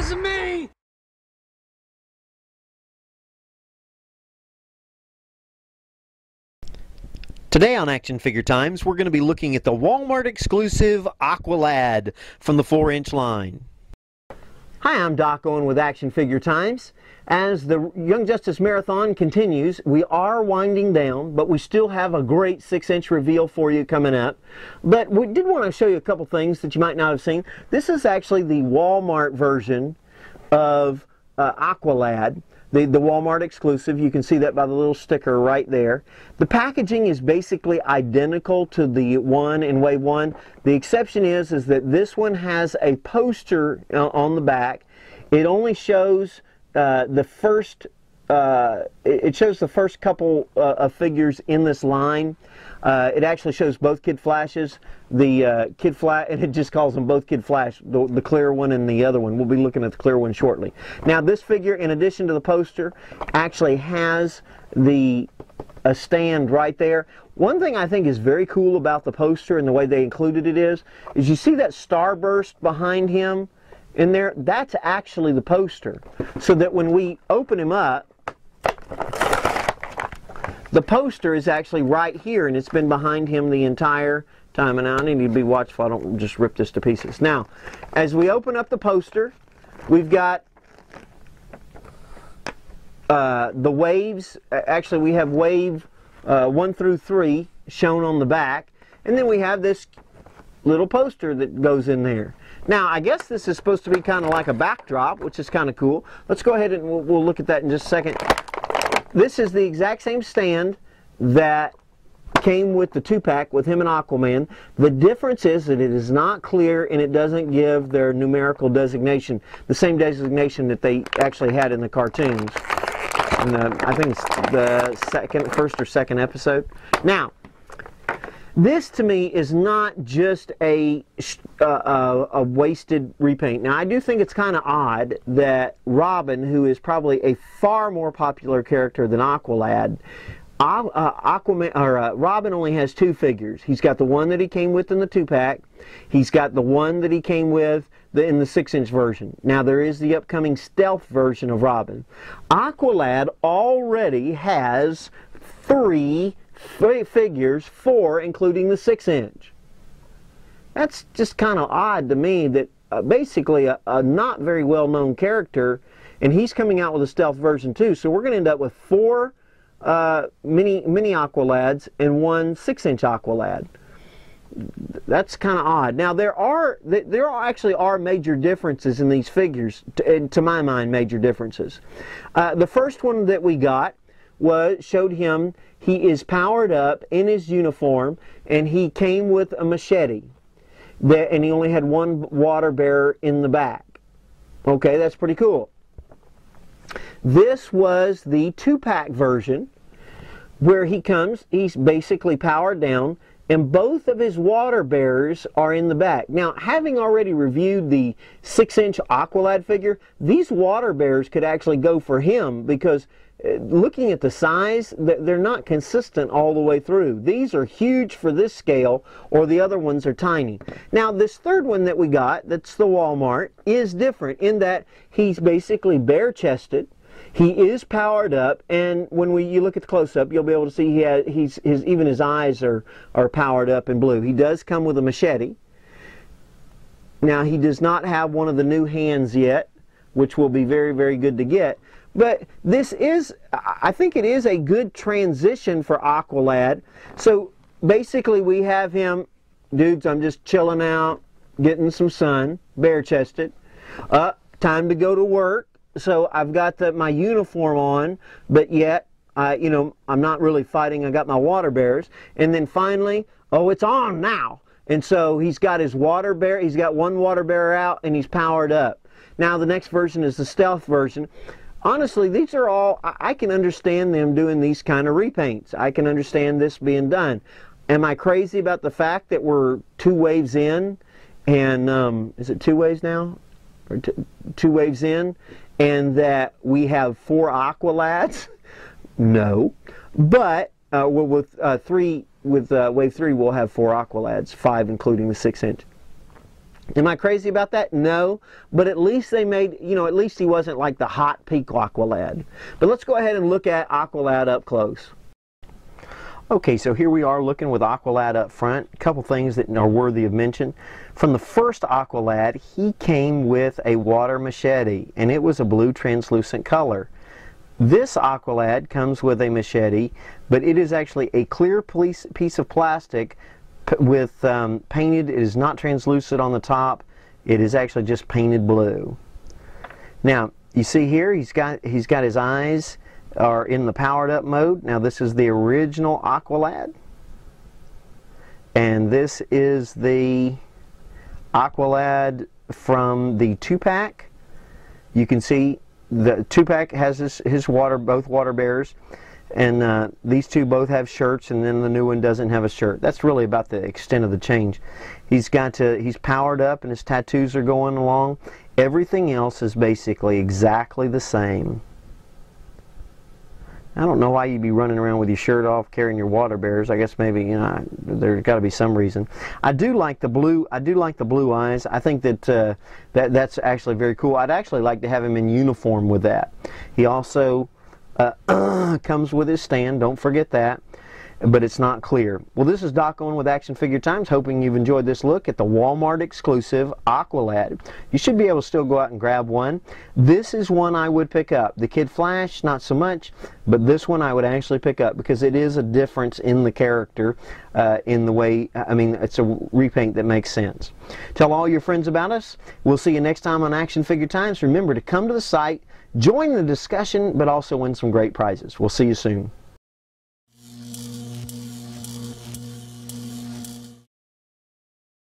wasn't me! Today on Action Figure Times, we're going to be looking at the Walmart exclusive Aqualad from the 4-inch line. Hi, I'm Doc Owen with Action Figure Times. As the Young Justice Marathon continues, we are winding down, but we still have a great 6-inch reveal for you coming up. But we did want to show you a couple things that you might not have seen. This is actually the Walmart version of Aqualad. The Walmart exclusive. You can see that by the little sticker right there. The packaging is basically identical to the one in Wave 1. The exception is that this one has a poster on the back. It only shows the first couple of figures in this line. It actually shows both Kid Flashes, the Kid Flash, and it just calls them both Kid Flash, the clear one and the other one. We'll be looking at the clear one shortly. Now this figure, in addition to the poster, actually has a stand right there. One thing I think is very cool about the poster and the way they included it is you see that starburst behind him in there? That's actually the poster. So that when we open him up, the poster is actually right here, and it's been behind him the entire time. And I need to be watchful I don't just rip this to pieces. Now, as we open up the poster, we've got the waves. Actually, we have wave 1 through 3 shown on the back, and then we have this little poster that goes in there. Now, I guess this is supposed to be kind of like a backdrop, which is kind of cool. Let's go ahead and we'll look at that in just a second. This is the exact same stand that came with the 2-pack with him and Aquaman. The difference is that it is not clear and it doesn't give their numerical designation, the same designation that they actually had in the cartoons. And I think it's the first or second episode. Now, this to me is not just a wasted repaint. Now I do think it's kind of odd that Robin, who is probably a far more popular character than Aqualad, Robin only has 2 figures. He's got the one that he came with in the 2-pack. He's got the one that he came with in the 6-inch version. Now there is the upcoming stealth version of Robin. Aqualad already has 3 figures, 4 including the 6-inch. That's just kind of odd to me that basically a not very well known character, and he's coming out with a stealth version too. So we're going to end up with 4 mini Aqualads and 1 6-inch Aqualad. That's kind of odd. Now there actually are major differences in these figures, to my mind, major differences. The first one that we got showed him. He is powered up in his uniform, and he came with a machete, and he only had 1 water bearer in the back. Okay, that's pretty cool. This was the 2-pack version, where he's basically powered down, and both of his water bearers are in the back. Now, having already reviewed the 6-inch Aqualad figure, these water bearers could actually go for him, because looking at the size, they're not consistent all the way through. These are huge for this scale, or the other ones are tiny. Now, this third one that we got, that's the Walmart, is different in that he's basically bare-chested. He is powered up, and when you look at the close-up, you'll be able to see even his eyes are powered up in blue. He does come with a machete. Now, he does not have one of the new hands yet, which will be very, very good to get. But this is, I think it is a good transition for Aqualad. So basically we have him, dudes, I'm just chilling out, getting some sun, bare-chested. Time to go to work. So I've got my uniform on, but yet, I'm not really fighting. I got my water bearers. And then finally, oh, it's on now. And so he's got his water bearer, he's got 1 water bearer out, and he's powered up. Now the next version is the stealth version. Honestly, these are all, I can understand them doing these kind of repaints. I can understand this being done. Am I crazy about the fact that we're 2 waves in, and is it 2 waves now? Or 2 waves in, and that we have 4 Aqualads? No. But with Wave 3, we'll have 4 Aqualads, 5 including the 6-inch. Am I crazy about that? No, but at least they made, you know, at least he wasn't like the hot peak Aqualad. But let's go ahead and look at Aqualad up close. Okay, so here we are looking with Aqualad up front. A couple things that are worthy of mention. From the first Aqualad, he came with a water machete, and it was a blue translucent color. This Aqualad comes with a machete, but it is actually a clear piece of plastic with painted. It is not translucent on the top. It is actually just painted blue. Now you see here he's got his eyes are in the powered up mode. Now this is the original Aqualad, and this is the Aqualad from the 2-pack. You can see the 2-pack has his both water bearers. And these two both have shirts, and then the new one doesn't have a shirt. That's really about the extent of the change. He's powered up, and his tattoos are going along. Everything else is basically exactly the same. I don't know why you'd be running around with your shirt off, carrying your water bearers. I guess maybe, you know, there's got to be some reason. I do like the blue. I do like the blue eyes. I think that that's actually very cool. I'd actually like to have him in uniform with that. He also comes with his stand, don't forget that, but it's not clear. Well, this is Doc Owen with Action Figure Times, hoping you've enjoyed this look at the Walmart exclusive Aqualad. You should be able to still go out and grab one. This is one I would pick up. The Kid Flash, not so much, but this one I would actually pick up because it is a difference in the character, in the way, I mean, it's a repaint that makes sense. Tell all your friends about us. We'll see you next time on Action Figure Times. Remember to come to the site, join the discussion, but also win some great prizes. We'll see you soon.